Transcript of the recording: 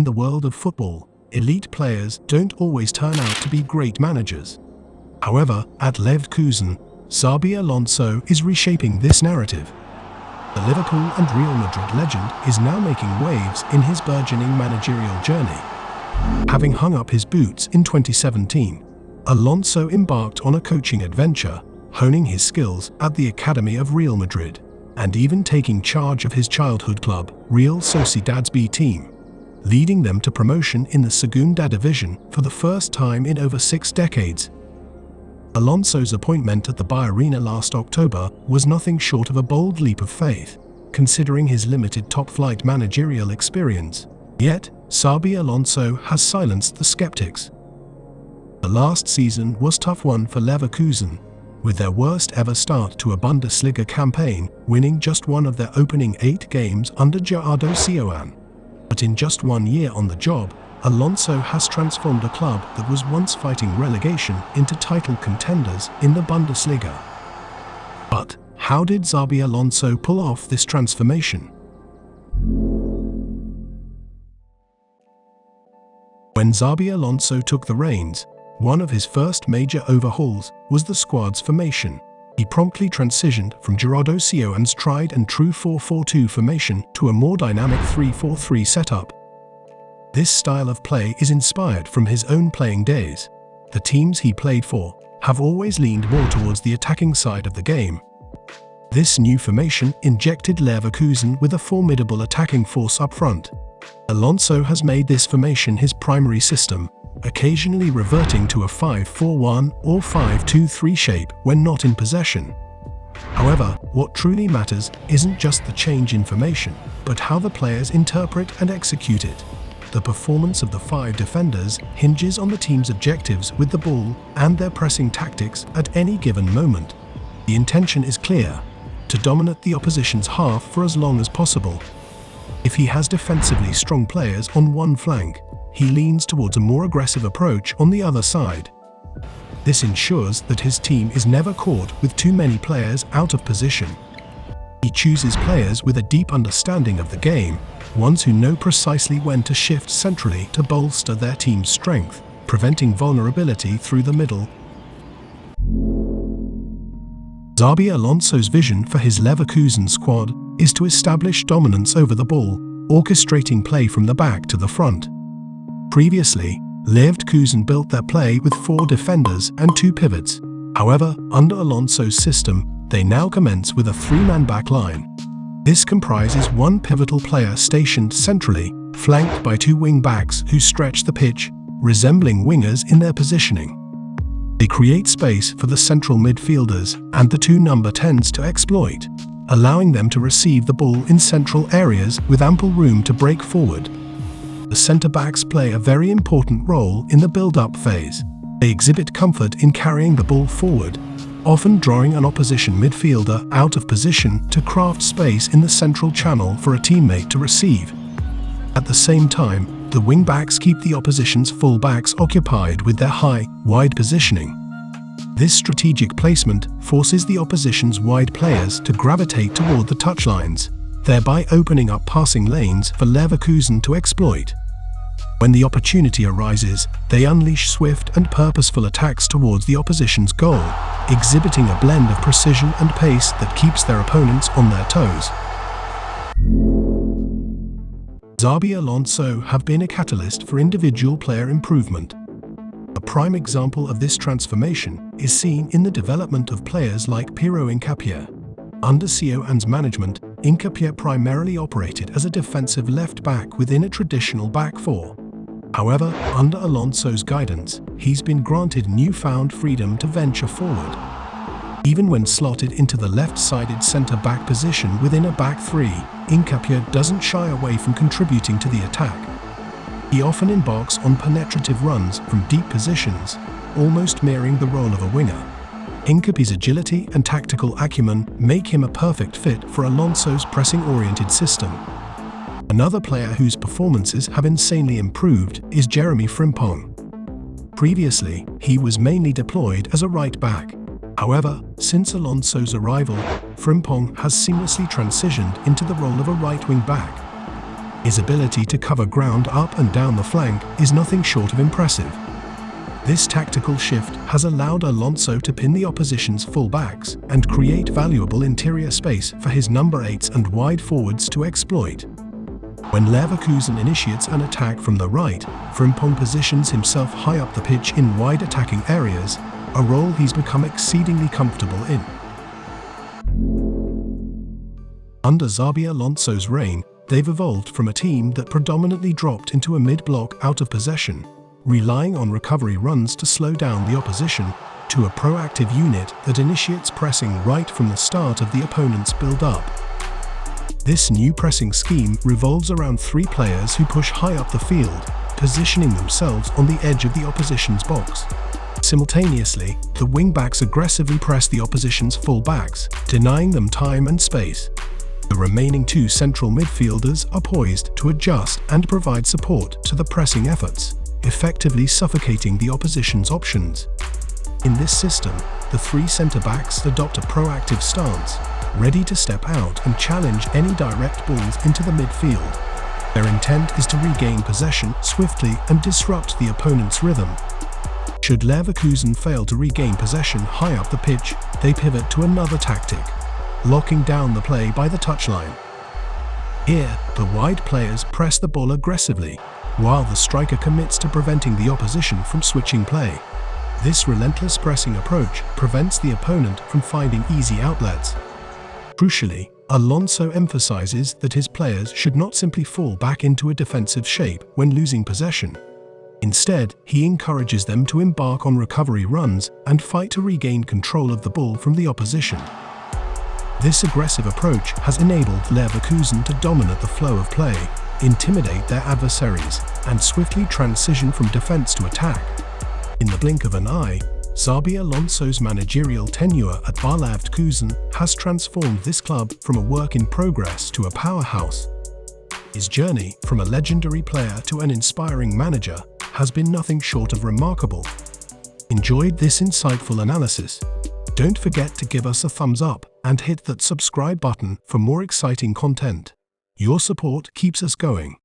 In the world of football, elite players don't always turn out to be great managers. However, at Leverkusen, Xabi Alonso is reshaping this narrative. The Liverpool and Real Madrid legend is now making waves in his burgeoning managerial journey. Having hung up his boots in 2017, Alonso embarked on a coaching adventure, honing his skills at the academy of Real Madrid, and even taking charge of his childhood club, Real Sociedad's B team, leading them to promotion in the Segunda Division for the first time in over 6 decades. Alonso's appointment at the Bayern last October was nothing short of a bold leap of faith, considering his limited top-flight managerial experience. Yet, Xabi Alonso has silenced the skeptics. The last season was a tough one for Leverkusen, with their worst ever start to a Bundesliga campaign, winning just one of their opening 8 games under Xabi Alonso. But in just 1 year on the job, Alonso has transformed a club that was once fighting relegation into title contenders in the Bundesliga. But how did Xabi Alonso pull off this transformation? When Xabi Alonso took the reins, one of his first major overhauls was the squad's formation. He promptly transitioned from Xabi Alonso's tried and true 4-4-2 formation to a more dynamic 3-4-3 setup. This style of play is inspired from his own playing days. The teams he played for have always leaned more towards the attacking side of the game. This new formation injected Leverkusen with a formidable attacking force up front. Alonso has made this formation his primary system, occasionally reverting to a 5-4-1 or 5-2-3 shape when not in possession. However, what truly matters isn't just the change in formation, but how the players interpret and execute it. The performance of the 5 defenders hinges on the team's objectives with the ball and their pressing tactics at any given moment. The intention is clear: to dominate the opposition's half for as long as possible. If he has defensively strong players on one flank, he leans towards a more aggressive approach on the other side. This ensures that his team is never caught with too many players out of position. He chooses players with a deep understanding of the game, ones who know precisely when to shift centrally to bolster their team's strength, preventing vulnerability through the middle. Xabi Alonso's vision for his Leverkusen squad is to establish dominance over the ball, orchestrating play from the back to the front. Previously, Leverkusen built their play with 4 defenders and 2 pivots. However, under Alonso's system, they now commence with a 3-man back line. This comprises 1 pivotal player stationed centrally, flanked by 2 wing-backs who stretch the pitch, resembling wingers in their positioning. They create space for the central midfielders and the 2 number 10s to exploit, allowing them to receive the ball in central areas with ample room to break forward. The centre-backs play a very important role in the build-up phase. They exhibit comfort in carrying the ball forward, often drawing an opposition midfielder out of position to craft space in the central channel for a teammate to receive. At the same time, the wing-backs keep the opposition's full-backs occupied with their high, wide positioning. This strategic placement forces the opposition's wide players to gravitate toward the touchlines, thereby opening up passing lanes for Leverkusen to exploit. When the opportunity arises, they unleash swift and purposeful attacks towards the opposition's goal, exhibiting a blend of precision and pace that keeps their opponents on their toes. Xabi Alonso have been a catalyst for individual player improvement. A prime example of this transformation is seen in the development of players like Pierre Nketiah. Under Alonso's management, Nketiah primarily operated as a defensive left-back within a traditional back 4. However, under Alonso's guidance, he's been granted newfound freedom to venture forward. Even when slotted into the left-sided centre-back position within a back 3, Nketiah doesn't shy away from contributing to the attack. He often embarks on penetrative runs from deep positions, almost mirroring the role of a winger. Nketiah's agility and tactical acumen make him a perfect fit for Alonso's pressing-oriented system. Another player whose performances have insanely improved is Jeremy Frimpong. Previously, he was mainly deployed as a right-back. However, since Alonso's arrival, Frimpong has seamlessly transitioned into the role of a right wing-back. His ability to cover ground up and down the flank is nothing short of impressive. This tactical shift has allowed Alonso to pin the opposition's full-backs and create valuable interior space for his number 8s and wide forwards to exploit. When Leverkusen initiates an attack from the right, Frimpong positions himself high up the pitch in wide attacking areas, a role he's become exceedingly comfortable in. Under Xabi Alonso's reign, they've evolved from a team that predominantly dropped into a mid-block out of possession, relying on recovery runs to slow down the opposition, to a proactive unit that initiates pressing right from the start of the opponent's build-up. This new pressing scheme revolves around 3 players who push high up the field, positioning themselves on the edge of the opposition's box. Simultaneously, the wing-backs aggressively press the opposition's full-backs, denying them time and space. The remaining 2 central midfielders are poised to adjust and provide support to the pressing efforts, effectively suffocating the opposition's options. In this system, the 3 centre-backs adopt a proactive stance, ready to step out and challenge any direct balls into the midfield. Their intent is to regain possession swiftly and disrupt the opponent's rhythm. Should Leverkusen fail to regain possession high up the pitch, they pivot to another tactic, locking down the play by the touchline. Here, the wide players press the ball aggressively, while the striker commits to preventing the opposition from switching play. This relentless pressing approach prevents the opponent from finding easy outlets. Crucially, Alonso emphasizes that his players should not simply fall back into a defensive shape when losing possession. Instead, he encourages them to embark on recovery runs and fight to regain control of the ball from the opposition. This aggressive approach has enabled Leverkusen to dominate the flow of play, intimidate their adversaries, and swiftly transition from defense to attack. In the blink of an eye, Xabi Alonso's managerial tenure at Leverkusen has transformed this club from a work in progress to a powerhouse. His journey from a legendary player to an inspiring manager has been nothing short of remarkable. Enjoyed this insightful analysis? Don't forget to give us a thumbs up and hit that subscribe button for more exciting content. Your support keeps us going.